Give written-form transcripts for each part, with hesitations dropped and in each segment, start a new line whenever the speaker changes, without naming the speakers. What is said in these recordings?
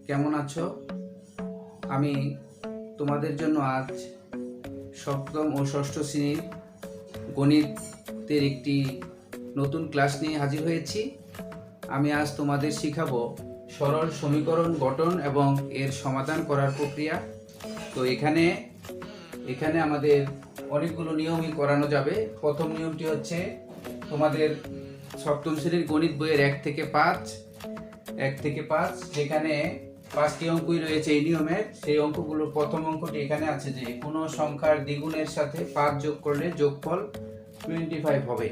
কেমন আছো? আমি তোমাদের জন্য আজ সপ্তম ও ষষ্ঠ শ্রেণীর গণিতের একটি নতুন ক্লাস নিয়ে হাজির হয়েছি। আমি আজ তোমাদের শিখাবো সরল সমীকরণ গঠন এবং এর সমাধান করার প্রক্রিয়া। তো এখানে আমাদের অনেকগুলো নিয়মই করানো যাবে। প্রথম নিয়মটি হচ্ছে তোমাদের সপ্তম শ্রেণীর গণিত বইয়ের 1 থেকে 5 যেখানে 5টি অঙ্কই রয়েছে এই নিয়মের। সেই অঙ্কগুলোর প্রথম অঙ্কটি এখানে আছে যে কোনো সংখ্যার দ্বিগুণের সাথে 5 যোগ করলে যোগফল 25 হবে।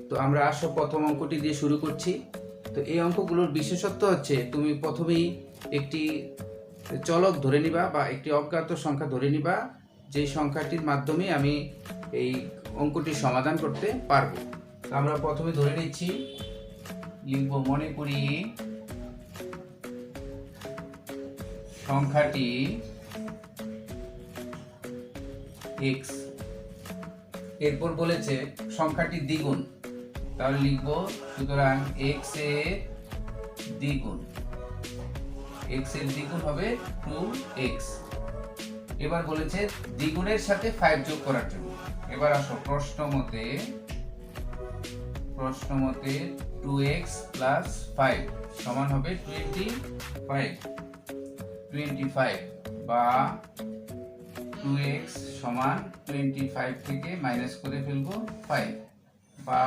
তো আমরা আসো প্রথম অঙ্কটি দিয়ে শুরু করছি। তো এই অঙ্কগুলোর বিশেষত্ব হচ্ছে তুমি প্রথমেই একটি চলক ধরে নিবা বা একটি অজ্ঞাত সংখ্যা ধরে নিবা, যে সংখ্যাটির মাধ্যমে আমি এই অঙ্কটি সমাধান করতে পারবো। তো আমরা প্রথমে ধরে নিচ্ছি, লিখব মনে করি সংখ্যাটি x। এরপর বলেছে সংখ্যাটি দ্বিগুণ, তাহলে লিখব সুতরাং x এর দ্বিগুণ, x এর দ্বিগুণ হবে 2x। এবার বলেছে দ্বিগুণের সাথে 5 যোগ করার জন্য। এবার আসো প্রশ্ন মতে 2x প্লাস 5 সমান হবে 25 বা 2x সমান 25 থেকে মাইনাস করে ফেলবো 5 বা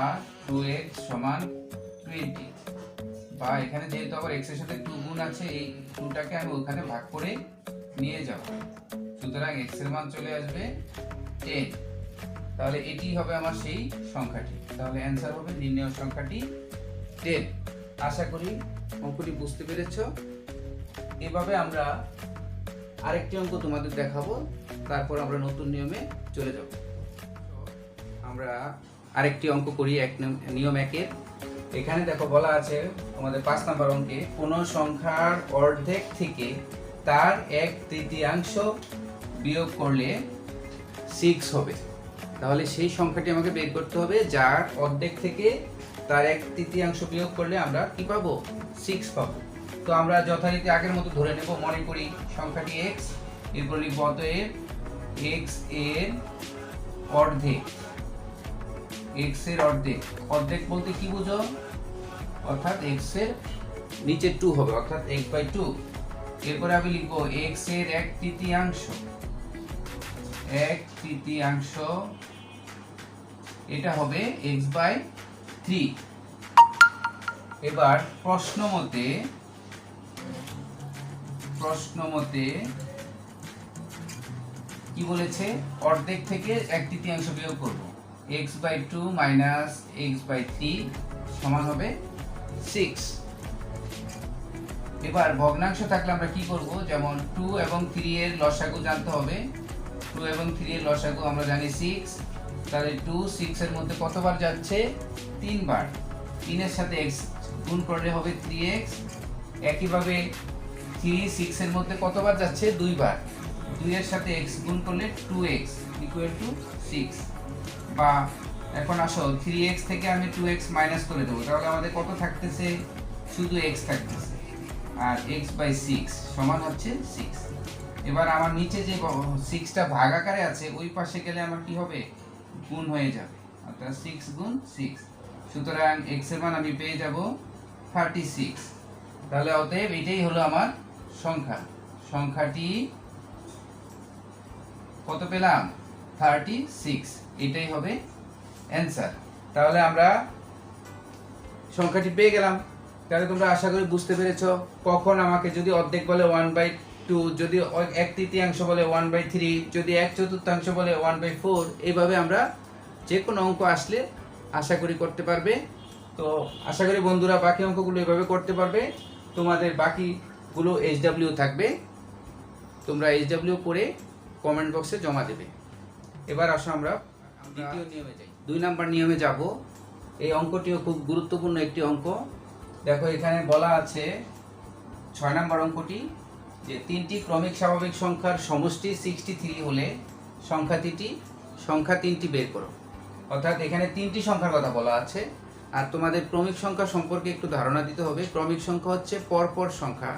2x সমান 20 বা এখানে যেহেতু আবার x এর সাথে 2 গুণ আছে, এই 2টাকে আমি ওখানে ভাগ করে নিয়ে যাব, সুতরাং x এর মান চলে আসবে 10। তাহলে এটি হবে আমার সেই সংখ্যাটি। তাহলে অ্যান্সার হবে নির্ণেয় সংখ্যাটি 10। আশা করি অঙ্কটি বুঝতে পেরেছো। এভাবে আমরা আরেকটি অঙ্ক তোমাদের দেখাবো, তারপর আমরা নতুন নিয়মে চলে যাব। আমরা আরেকটি অঙ্ক করি নিয়ম 1-এর। এখানে দেখো বলা আছে আমাদের 5 নম্বর অঙ্কে কোনো সংখ্যার অর্ধেক থেকে তার 1/3 বিয়োগ করলে 6 হবে। তাহলে সেই সংখ্যাটি আমাকে বের করতে হবে যার অর্ধেক থেকে তার 1/3 বিয়োগ করলে আমরা কি পাবো? 6 পাবো। তো আমরা যথারীতি আগের মতো ধরে নেব, মনে করি সংখ্যাটি x। এরপর লিখব অতএব x এর অর্ধেক। x এর অর্ধেক বলতে কি বুঝো? অর্থাৎ x এর নিচে 2 হবে, অর্থাৎ x/2। এরপরে আমি লিখব x এর 1/3 এটা হবে x/3। এবার প্রশ্ন মতে কি বলেছে? অর্ধেক থেকে 1/3 বিয়োগ করব। x/2 মাইনাস x/3 সমান হবে 6। এবার ভগ্নাংশ থাকলে আমরা কি করব? যেমন 2 এবং 3 এর লসাগু জানতে হবে। 2 এবং 3 এর লসাগু আমরা জানি 6। তাহলে 2 6 এর মধ্যে কতবার যাচ্ছে? 3 বার। 3 এর সাথে x গুণ করলে হবে 3x। একইভাবে 3 6 এর মধ্যে কতবার যাচ্ছে? 2 বার। 2 এর সাথে x গুণ করলে 2x ইকুয়াল টু 6। বা এখন আসো 3x থেকে আমি 2x মাইনাস করে দেবো, তাহলে আমাদের কত থাকতেছে? শুধু x থাকতেছে, আর x/6 সমান হচ্ছে 6। এবার আমার নিচে যে 6টা ভাগ আকারে আছে ওই পাশে গেলে আমার কি হবে? গুণ হয়ে যাবে, অর্থাৎ 6 গুণ 6। সুতরাং x এর মান আমি পেয়ে যাব 36। তাহলে অতএব এটাই হলো আমার সংখ্যাটি কত পেলাম? 36। এটাই হবে অ্যান্সার। তাহলে আমরা সংখ্যাটি পেয়ে গেলাম। তাহলে তোমরা আশা করি বুঝতে পেরেছো কখন আমাকে যদি অর্ধেক বলে 1/2, যদি 1/3 বলে 1/3, যদি 1/4 বলে 1/4, এইভাবে আমরা যে কোনো অঙ্ক আসলে আশা করি করতে পারবে। তো আশা করি বন্ধুরা বাকি অঙ্কগুলো এভাবে করতে পারবে। তোমাদের বাকিগুলো HW থাকবে, তোমরা HW করে কমেন্ট বক্সে জমা দেবে। এবার আসো আমরা দ্বিতীয় নিয়মে যাই, 2 নম্বর নিয়মে যাব। এই অঙ্কটিও খুব গুরুত্বপূর্ণ একটি অঙ্ক। দেখো এখানে বলা আছে 6 নম্বর অঙ্কটি যে 3টি ক্রমিক স্বাভাবিক সংখ্যার সমষ্টি 63 হলে সংখ্যা 3টি বের করো। অর্থাৎ এখানে 3টি সংখ্যার কথা বলা আছে। আর তোমাদের ক্রমিক সংখ্যা সম্পর্কে একটু ধারণা দিতে হবে। ক্রমিক সংখ্যা হচ্ছে পরপর সংখ্যা,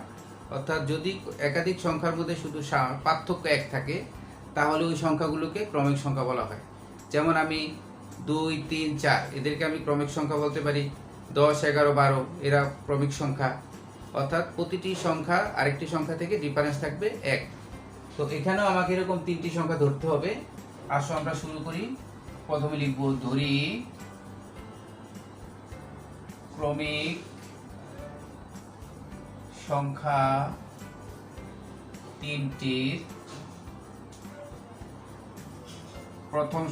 অর্থাৎ যদি একাধিক সংখ্যার মধ্যে শুধু পার্থক্য 1 থাকে তাহলে ওই সংখ্যাগুলোকে ক্রমিক সংখ্যা বলা হয়। যেমন আমি 2, 3, 4 এদেরকে আমি ক্রমিক সংখ্যা বলতে পারি। 10, 11, 12 এরা ক্রমিক সংখ্যা। অর্থাৎ প্রতিটি সংখ্যা আরেকটি সংখ্যা থেকে ডিফারেন্স থাকবে 1। তো এখানেও আমাকে এরকম 3টি সংখ্যা ধরতে হবে। আসো আমরা শুরু করি। প্রথমে লিখব ধরি ক্রমিক সংখ্যা 3টির প্রথম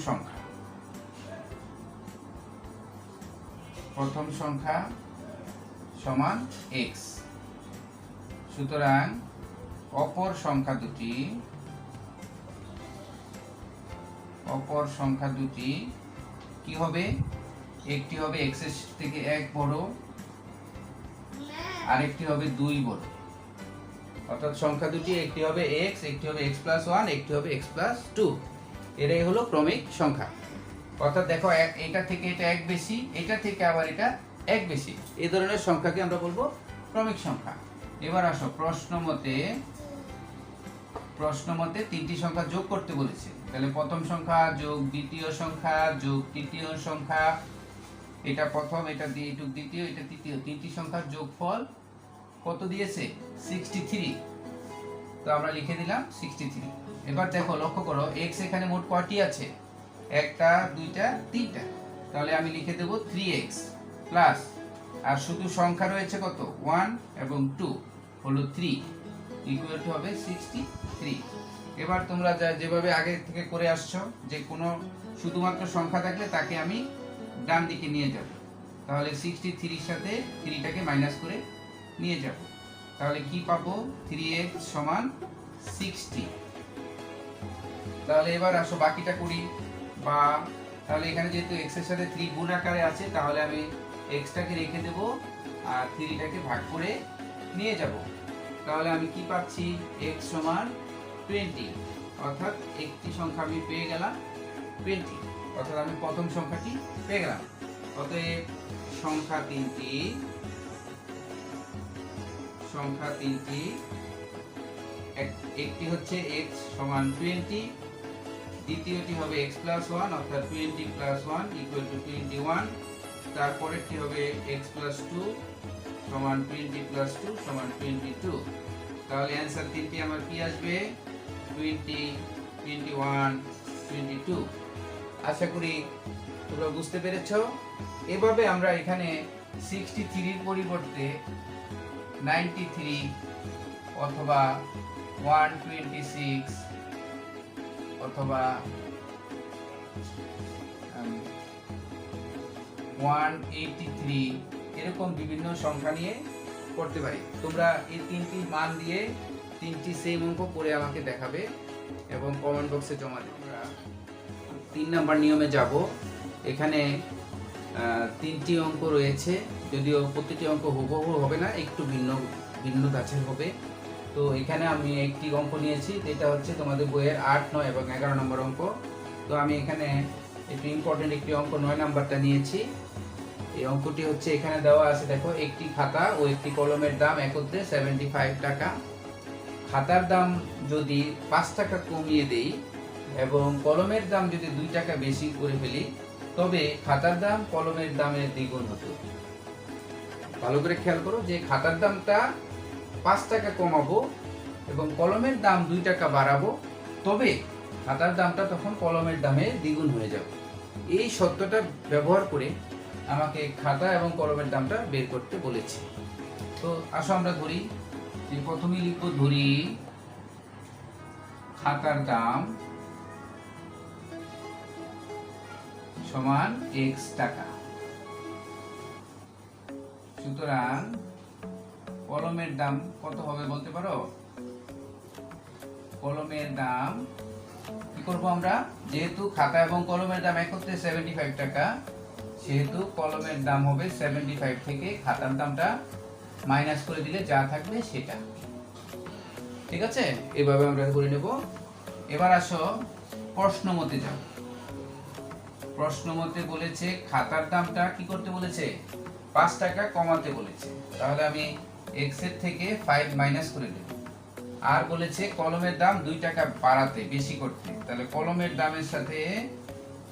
সংখ্যা সমান x। সুতরাং অপর সংখ্যা দুটি কি হবে? একটি হবে x এর থেকে 1 বড়, আরেকটি হবে 2 বড়। অর্থাৎ সংখ্যা দুটি একটি হবে x, একটি হবে x + 1, একটি হবে x + 2। এটাই হলো ক্রমিক সংখ্যা। অর্থাৎ দেখো এটা থেকে এটা 1 বেশি, এটা থেকে আবার এটা 1 বেশি। এই ধরনের সংখ্যাকে আমরা বলবো ক্রমিক সংখ্যা। এবার আসো প্রশ্ন মতে 3টি সংখ্যা যোগ করতে বলেছে। তাহলে প্রথম সংখ্যা যোগ দ্বিতীয় সংখ্যা যোগ তৃতীয় সংখ্যা, এটা প্রথম, এটা দ্বিতীয়, এটা তৃতীয়, 3টি সংখ্যার যোগফল কত দিয়েছে? 63। তো আমরা লিখে দিলাম 63। এবার দেখো লক্ষ্য করো x এখানে মোট কয়টি আছে? 1টা 2টা 3টা। তাহলে আমি লিখে দেব 3x প্লাস, আর শুধু সংখ্যা রয়েছে কত? 1 এবং 2 হলো 3 ইকুয়াল টু হবে 63। এবার তোমরা যেভাবে আগে থেকে করে আসছো, যে কোনো শুধুমাত্র সংখ্যা থাকলে তাকে আমি ডান দিকে নিয়ে যাব। তাহলে 63 এর সাথে 3টাকে মাইনাস করে নিয়ে যাব। তাহলে কি পাবো? 3x সমান 60। তাহলে এবার আসো বাকিটা করি। বা তাহলে এখানে যেহেতু x এর সাথে 3 গুণ আকারে আছে, তাহলে আমি x টাকে রেখে দেব আর 3টাকে ভাগ করে নিয়ে যাব। তাহলে আমি কি পাচ্ছি? x সমান 20। অর্থাৎ একটি সংখ্যা আমি পেয়ে গেলাম 20। অর্থাৎ আমি প্রথম সংখ্যাটি পেয়ে গেলাম। অতএব সংখ্যা তিনটি একটি হচ্ছে x সমান 20, দ্বিতীয়টি হবে x + 1 অর্থাৎ 20 + 1 = 21, তারপরেরটি হবে x + 2 সমান 20 + 2 সমান 22। তাহলে অ্যানসার তিনটি আমার কি আসবে? 20, 21, 22। আশা করি তোমরা বুঝতে পেরেছো। এভাবে আমরা এখানে 63 এর পরিবর্তে 93 অথবা 126 অথবা 183 এরকম বিভিন্ন সংখ্যা নিয়ে করতে পারি। তোমরা এই 3টি মান দিয়ে 3টি সেম অঙ্ক করে আমাকে দেখাবে এবং কমেন্ট বক্সে জমা দেবে। আমরা 3 নাম্বার নিয়মে যাব। এখানে 3টি অঙ্ক রয়েছে, যদিও প্রতিটি অঙ্ক হুবহু হবে না, একটু ভিন্ন ধাঁচের হবে। তো এখানে আমি একটি অঙ্ক নিয়েছি, যেটা হচ্ছে তোমাদের বইয়ের 8, 9 এবং 11 নম্বর অঙ্ক। তো আমি এখানে একটু ইম্পর্টেন্ট একটি অঙ্ক 9 নাম্বারটা নিয়েছি। এই অঙ্কটি হচ্ছে এখানে দেওয়া আছে, দেখো একটি খাতা ও একটি কলমের দাম একত্রে 75 টাকা। খাতার দাম যদি 5 টাকা কমিয়ে দেই এবং কলমের দাম যদি 2 টাকা বেশি করে ফেলি, তবে খাতার দাম কলমের দামের দ্বিগুণ হতো। ভালো করে খেয়াল করো যে খাতার দামটা 5 টাকা কমাবো এবং কলমের দাম 2 টাকা বাড়াবো, তবে খাতার দামটা তখন কলমের দামে দ্বিগুণ হয়ে যাবে। এই সত্যটা ব্যবহার করে আমাকে খাতা এবং কলমের দামটা বের করতে বলেছে। তো আসো আমরা ধরি, যে প্রথমেই লিখবো ধরি খাতার দাম সমান x টাকা। সুতরাং কলমের দাম কত হবে বলতে পারো? কলমের দাম কি করব আমরা? যেহেতু খাতা এবং কলমের দাম একত্রে 75 টাকা, সেহেতু কলমের দাম হবে 75 থেকে খাতার দামটা মাইনাস করে দিলে যা থাকবে সেটা। ঠিক আছে, এভাবে আমরা করে নেব। এবার আসো প্রশ্ন মতে যাও। প্রশ্ন মতে বলেছে খাতার দামটা কি করতে বলেছে? 5 টাকা কমাতে বলেছে। তাহলে আমি x এর থেকে 5 মাইনাস করে দেব। আর বলেছে কলমের দাম 2 টাকা বাড়াতে, বেশি করতে, তাহলে কলমের দামের সাথে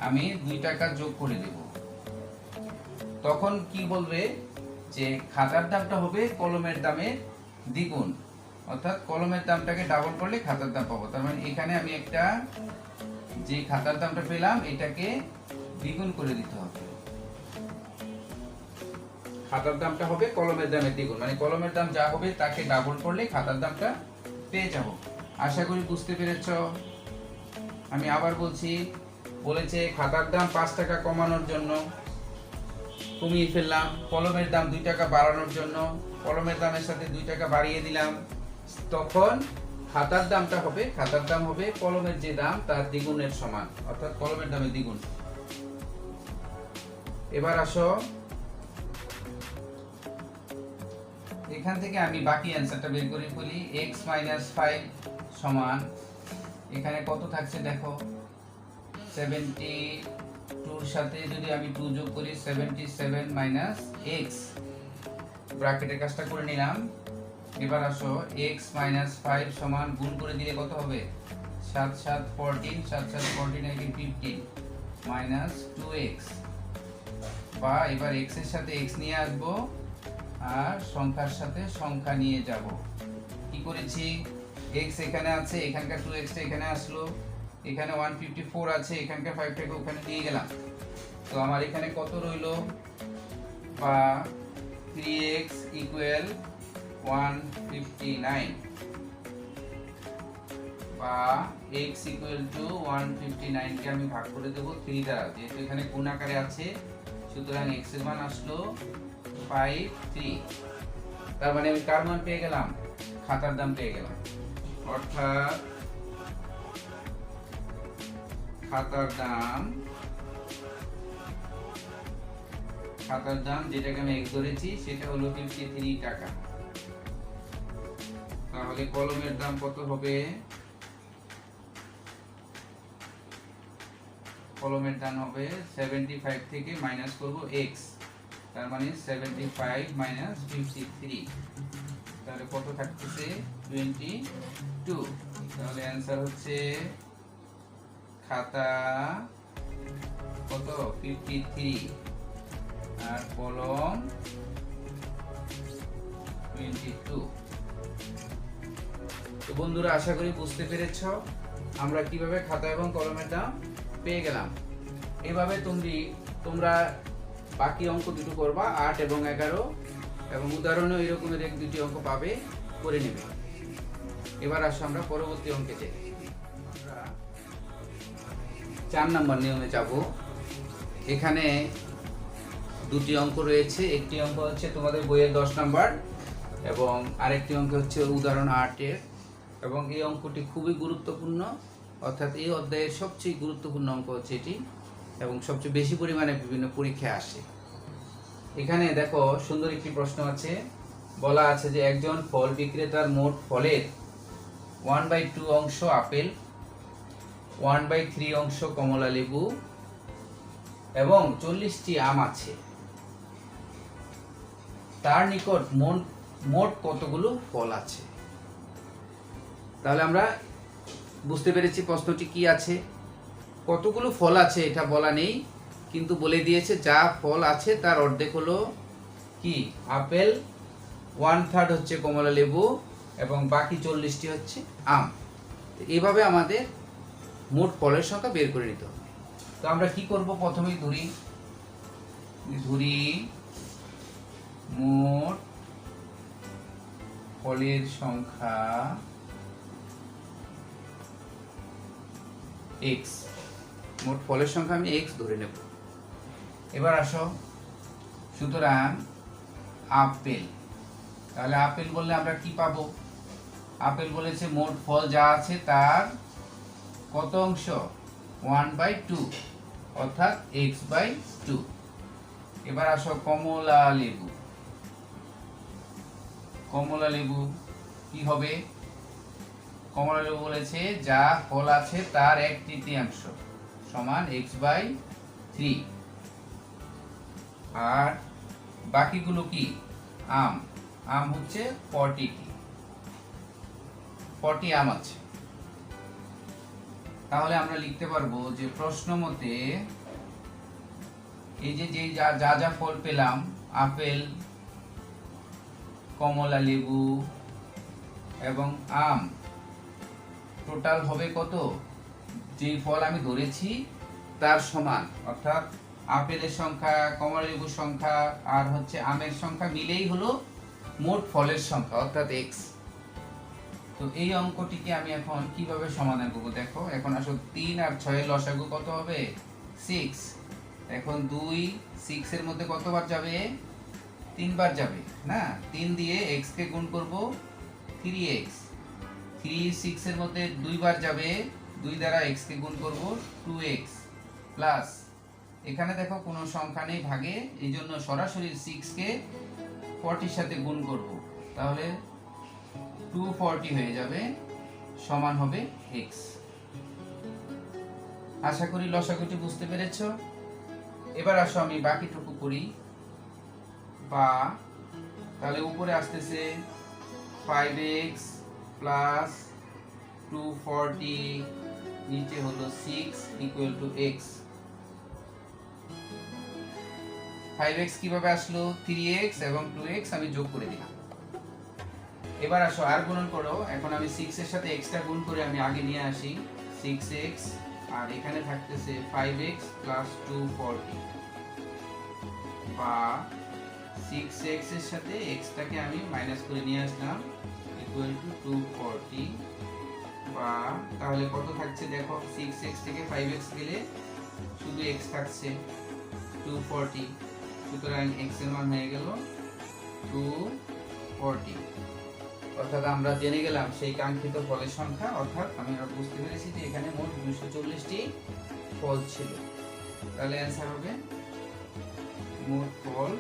আমি 2 টাকা যোগ করে দেব। তখন কি বলবে যে খাতার দামটা হবে কলমের দামের দ্বিগুণ, অর্থাৎ কলমের দামটাকে ডাবল করলে খাতার দাম পাবো। তার মানে এখানে আমি একটা যে খাতার দামটা পেলাম এটাকে দ্বিগুণ করে দিতে হবে। খাতার দামটা হবে কলমের দামের দ্বিগুণ, মানে কলমের দাম যা হবে তাকে ডাবল করলে খাতার দামটা পেয়ে যাব। আশা করি বুঝতে পেরেছ। আমি আবার বলছি, বলেছে খাতার দাম 5 টাকা কমানোর জন্য কমিয়ে ফেললাম, কলমের দাম 2 টাকা বাড়ানোর জন্য কলমের দামের সাথে 2 টাকা বাড়িয়ে দিলাম, তখন খাতার দামটা হবে, খাতার দাম হবে কলমের যে দাম তার দ্বিগুণের সমান, অর্থাৎ কলমের দামের দ্বিগুণ। এবার আসো, এখান থেকে আমি বাকি অ্যান্সারটা বের করে ফেলি। x - 5 সমান এখানে কত থাকছে দেখো, 72 এর সাথে যদি আমি 2 যোগ করি 77 মাইনাস x, ব্র্যাকেটের কাজটা করে নিলাম। এবার আসো x - 5 সমান গুণ করে দিলে কত হবে, 7 7 14, 7 7 14 18 15 মাইনাস 2x, বা এবার x এর সাথে x নিয়ে আসবো আর সংখ্যার সাথে সংখ্যা নিয়ে যাব। কি করেছি, x এখানে আছে, এখানকার 2x টা এখানে আসলো, এখানে 154 আছে, এখানকার 5 টাকে ওখানে নিয়ে গেলাম, তো আমার এখানে কত রইলো, বা 3x ইকুয়াল 159, বা x ইকুয়াল টু 159 কে আমি ভাগ করে দেব 3 দ্বারা, যেহেতু এখানে গুণ আকারে আছে, সুতরাং x এর মান আসলো 53। তার মানে আমি কার মান পেয়ে গেলাম, খাতার দাম পেয়ে গেলাম, অর্থাৎ খাতার দাম যেটাকে আমি x ধরেছি সেটা হলো 53 টাকা। তাহলে কলমের দাম কত হবে, কলমের দাম হবে 75 থেকে মাইনাস করব x, তার মানে 75 মাইনাস 53, তাহলে কত থাকতেছে 22। তাহলে অ্যান্সার হচ্ছে খাতা কত 53 আর কলম 22। তো বন্ধুরা আশা করি বুঝতে পেরেছো আমরা কিভাবে খাতা এবং কলমের দাম পেয়ে গেলাম। এভাবে তোমরা বাকি অঙ্ক দুটো করবা, 8 এবং 11, এবং উদাহরণে এরকমের 1-2টি অঙ্ক পাবে, করে নেবে। এবার আসো আমরা পরবর্তী অঙ্কে যাই। আমরা 4 নম্বর নিয়মে যাব। এখানে দুটি অঙ্ক রয়েছে, একটি অঙ্ক হচ্ছে তোমাদের বইয়ের 10 নম্বর এবং আরেকটি অঙ্ক হচ্ছে উদাহরণ 8 এর, এবং এই অঙ্কটি খুবই গুরুত্বপূর্ণ, অর্থাৎ এই অধ্যায়ের সবচেয়ে গুরুত্বপূর্ণ অঙ্ক হচ্ছে এটি, এবং সবচেয়ে বেশি পরিমাণে বিভিন্ন পরীক্ষায় আসে। এখানে দেখো সুন্দর একটি প্রশ্ন আছে, বলা আছে যে একজন ফল বিক্রেতার মোট ফলের 1/2 অংশ আপেল, 1/3 অংশ কমলা লেবু এবং 40টি আম আছে, তার নিকট মোট কতগুলো ফল আছে। তাহলে আমরা বুঝতে পেরেছি প্রশ্নটি কি আছে, কতগুলো ফল আছে এটা বলা নেই, কিন্তু বলে দিয়েছে যা ফল আছে তার অর্ধেক হলো কি আপেল, 1/3 হচ্ছে কমলা লেবু এবং বাকি 40টি হচ্ছে আম। এইভাবে আমাদের মোট ফলের সংখ্যা বের করে নিতে হবে। তো আমরা কি করব, প্রথমেই ধরি মোট ফলের সংখ্যা x, মোট ফলের সংখ্যা আমি x ধরে নেব। এবার আসো, সুতরাং আপেল, তাহলে আপেল বললে আমরা কি পাবো, আপেল বলেছে মোট ফল যা আছে তার কত অংশ, 1/2, অর্থাৎ x/2। এবার আসো কমলা লেবু কি হবে, কমলা লেবু বলেছে যা ফল আছে তার 1/3 সমান x/3, আর বাকিগুলো কি আম, আম হচ্ছে 40 আম আছে। তাহলে আমরা লিখতে পারবো যে প্রশ্ন মতে এই যে যা যা ফল পেলাম, আপেল, কমলা লেবু এবং আম, টোটাল হবে কত? যে ফল আমি ধরেছি তার সমান, অর্থাৎ আপেলের সংখ্যা, কমলা লেবুর সংখ্যা আর হচ্ছে আমের সংখ্যা মিলেই হলো মোট ফলের সংখ্যা, অর্থাৎ x। তো এই অঙ্কটিকে আমি এখন কিভাবে সমাধান করব? দেখো, এখন আসলে 3 আর 6 এর লসাগু কত হবে? 6। এখন 2 6 এর মধ্যে কতবার যাবে? 3 বার যাবে না? 3 দিয়ে x কে গুণ করব 3x। 3 6 এর মধ্যে 2 বার যাবে, 2 দ্বারা x কে গুণ করব 2x প্লাস এখানে দেখো কোনো সংখ্যা নেই ভাগে, এইজন্য সরাসরি 6 কে 40 এর সাথে গুণ করব, তাহলে 240 হয়ে যাবে, সমান হবে x। আশা করি লসাগুটি বুঝতে পেরেছো। এবার আসো আমি বাকিটুকু করি। বা তাহলে উপরে আসতেছে 5x প্লাস 240, নিচে হলো 6 ইকুয়াল টু x। 5x কিভাবে আসলো? 3x এবং 2x আমি যোগ করে দিলাম। এবার আসো আর গুণন করো। এখন আমি 6 এর সাথে x টা গুণ করে আমি আগে নিয়ে আসি 6x, আর এখানে থাকতেছে 5x প্লাস 240, বা 6x এর সাথে x টাকে আমি মাইনাস করে নিয়ে আসলাম ইকুয়াল টু 240, বা তাহলে কত থাকছে দেখো, 6x থেকে 5x গেলে শুধু x থাকছে 240, সুতরাং x এর মান হয়ে গেল 240। অর্থাৎ আমরা জেনে গেলাম সেই কাঙ্ক্ষিত ফলের সংখ্যা, অর্থাৎ আমরা বুঝতে পেরেছি যে এখানে মোট 240টি ফল ছিল। তাহলে অ্যান্সার হবে মোট ফল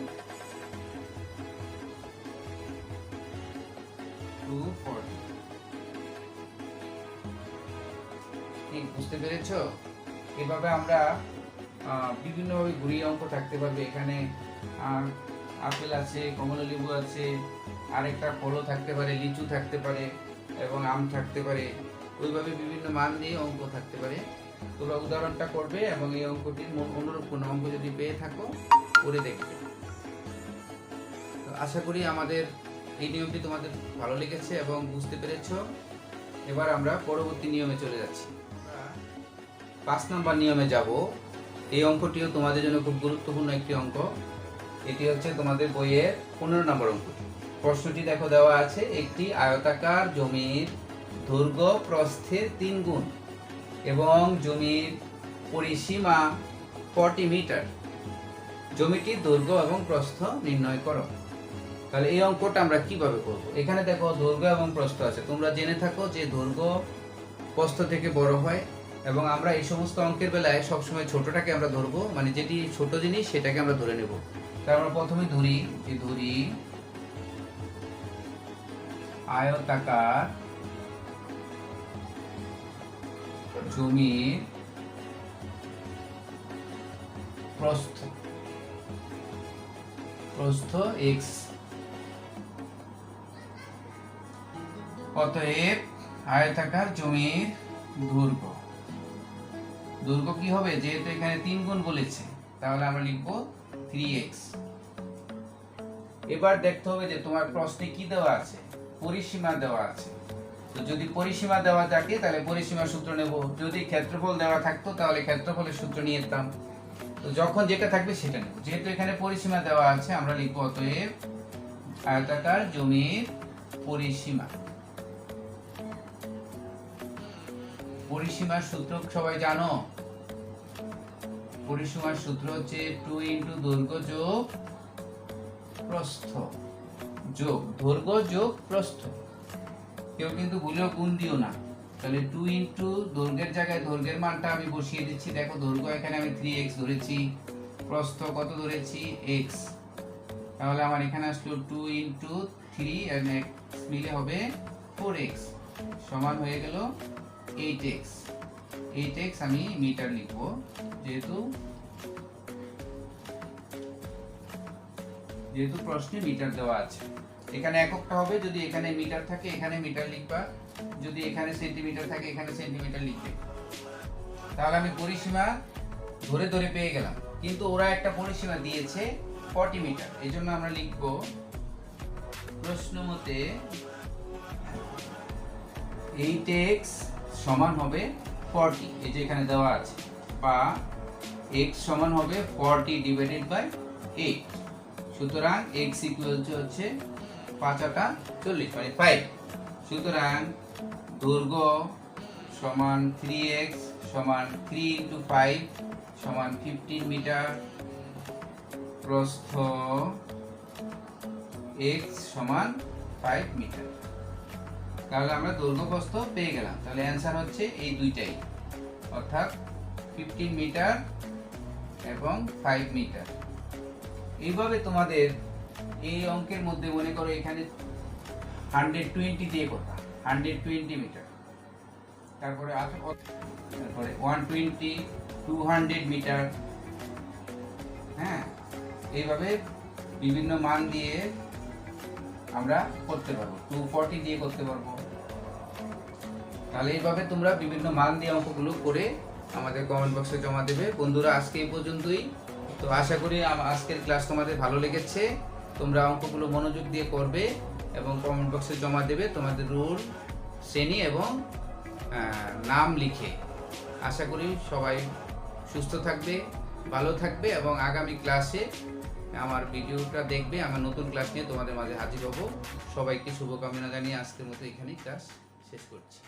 240। ঠিক বুঝতে পেরেছো? এভাবে আমরা বিভিন্নভাবে ঘুরিয়ে অঙ্ক থাকতে পারবে। এখানে আপেল আছে, কমলা লেবু আছে, আরেকটা ফলও থাকতে পারে, লিচু থাকতে পারে এবং আম থাকতে পারে। ওইভাবে বিভিন্ন মান দিয়ে অঙ্ক থাকতে পারে। তোমরা উদাহরণটা করবে এবং এই অঙ্কটির অনুরূপ কোনো অঙ্ক যদি পেয়ে থাকো করে দেখবে। আশা করি আমাদের এই নিয়মটি তোমাদের ভালো লেগেছে এবং বুঝতে পেরেছো। এবার আমরা পরবর্তী নিয়মে চলে যাচ্ছি। 5 নম্বর নিয়মে যাব। এই অঙ্কটিও তোমাদের জন্য খুব গুরুত্বপূর্ণ একটি অঙ্ক। এটি হচ্ছে তোমাদের বইয়ের 15 নম্বর অঙ্ক। প্রশ্নটি দেখো দেওয়া আছে, একটি আয়তাকার জমির দৈর্ঘ্য প্রস্থের 3 গুণ এবং জমির পরিসীমা 40 মিটার। জমিটির দৈর্ঘ্য এবং প্রস্থ নির্ণয় করো। তাহলে এই অঙ্কটা আমরা কিভাবে করব? এখানে দেখো দৈর্ঘ্য এবং প্রস্থ আছে। তোমরা জেনে থাকো যে দৈর্ঘ্য প্রস্থ থেকে বড় হয় এবং আমরা এই সমস্ত অঙ্কের বেলায় সবসময় ছোটটাকে আমরা ধরবো, মানে যেটি ছোট জিনিস সেটাকে আমরা ধরে নেব। তাই আমরা প্রথমে ধরি আয়তাকার জমির প্রস্থ x। অতএব আয়তাকার জমির দৈর্ঘ্য কি হবে? যেহেতু এখানে 3 গুণ বলেছে তাহলে আমরা লিখব 3x। এবার দেখতে হবে যে তোমার প্রশ্নে কি দেওয়া আছে, পরিসীমা দেওয়া আছে। তো যদি পরিসীমা দেওয়া থাকে তাহলে পরিসীমার সূত্র নেব, যদি ক্ষেত্রফল দেওয়া থাকতো তাহলে ক্ষেত্রফলের সূত্র নিয়ে নিতাম। তো যখন যেটা থাকবে সেটা নেব। যেহেতু এখানে পরিসীমা দেওয়া আছে আমরা লিখব অতএব আয়তাকার জমির পরিসীমা। পরিসীমার সূত্র সবাই জানো? পরিসীমার সূত্র হচ্ছে 2 ইনটু দৈর্ঘ্য যোগ প্রস্থ যোগ দৈর্ঘ্য যোগ প্রস্থ। কেউ কিন্তু ভুলেও গুণ দিও না। তাহলে 2 ইনটু দৈর্ঘ্যের জায়গায় দৈর্ঘ্যের মানটা আমি বসিয়ে দিচ্ছি। দেখো দৈর্ঘ্য এখানে আমি 3x ধরেছি, প্রস্থ কত ধরেছি? x। তাহলে আমার এখানে আসলো 2 ইনটু 3 এন্ড x মিলে হবে 4x, সমান হয়ে গেল 8x। 8x আমি মিটার লিখব, যেহেতু প্রশ্নে মিটার দেওয়া আছে। এখানে এককটা হবে, যদি এখানে মিটার থাকে এখানে মিটার লিখবা, যদি এখানে সেন্টিমিটার থাকে এখানে সেন্টিমিটার লিখবে। তাহলে আমি পরিসীমা ধরে ধরে পেয়ে গেলাম, কিন্তু ওরা একটা পরিসীমা দিয়েছে 40 মিটার। এই জন্য আমরা লিখব প্রশ্ন মতে 8x সমান হবে 40, এই যে এখানে দেওয়া আছে, বা x সমান হবে 40 ডিভাইডেড বাই 8। সুতরাং x ইকুয়াল টু হচ্ছে 5×8 = 5। সুতরাং দৈর্ঘ্য সমান 3x সমান 3 × 5 সমান 15 মিটার, প্রস্থ x সমান 5 মিটার। তাহলে আমরা দৈর্ঘ্য প্রস্থ পেয়ে গেলাম। তাহলে অ্যান্সার হচ্ছে এই দুইটাই, অর্থাৎ 15 মিটার এবং 5 মিটার। এইভাবে তোমাদের এই অঙ্কের মধ্যে মনে করো এখানে 120 দিয়ে কথা, 120 মিটার, তারপরে 120, 200 মিটার। হ্যাঁ, এইভাবে বিভিন্ন মান দিয়ে আমরা করতে পারবো, 240 দিয়ে করতে পারবো। তাহলে এইভাবে তোমরা বিভিন্ন মান দিয়ে অঙ্কগুলো করে আমাদের কমেন্ট বক্সে জমা দেবে। বন্ধুরা, আজকে এই পর্যন্তই। তো আশা করি আজকের ক্লাস তোমাদের ভালো লেগেছে। তোমরা অঙ্কগুলো মনোযোগ দিয়ে করবে এবং কমেন্ট বক্সে জমা দেবে তোমাদের রোল, শ্রেণী এবং নাম লিখে। আশা করি সবাই সুস্থ থাকবে, ভালো থাকবে এবং আগামী ক্লাসে আমার ভিডিওটা দেখবে। আমার নতুন ক্লাস নিয়ে তোমাদের মাঝে হাজির হব। সবাইকে শুভকামনা জানিয়ে আজকের মতো এখানেই ক্লাস শেষ করছি।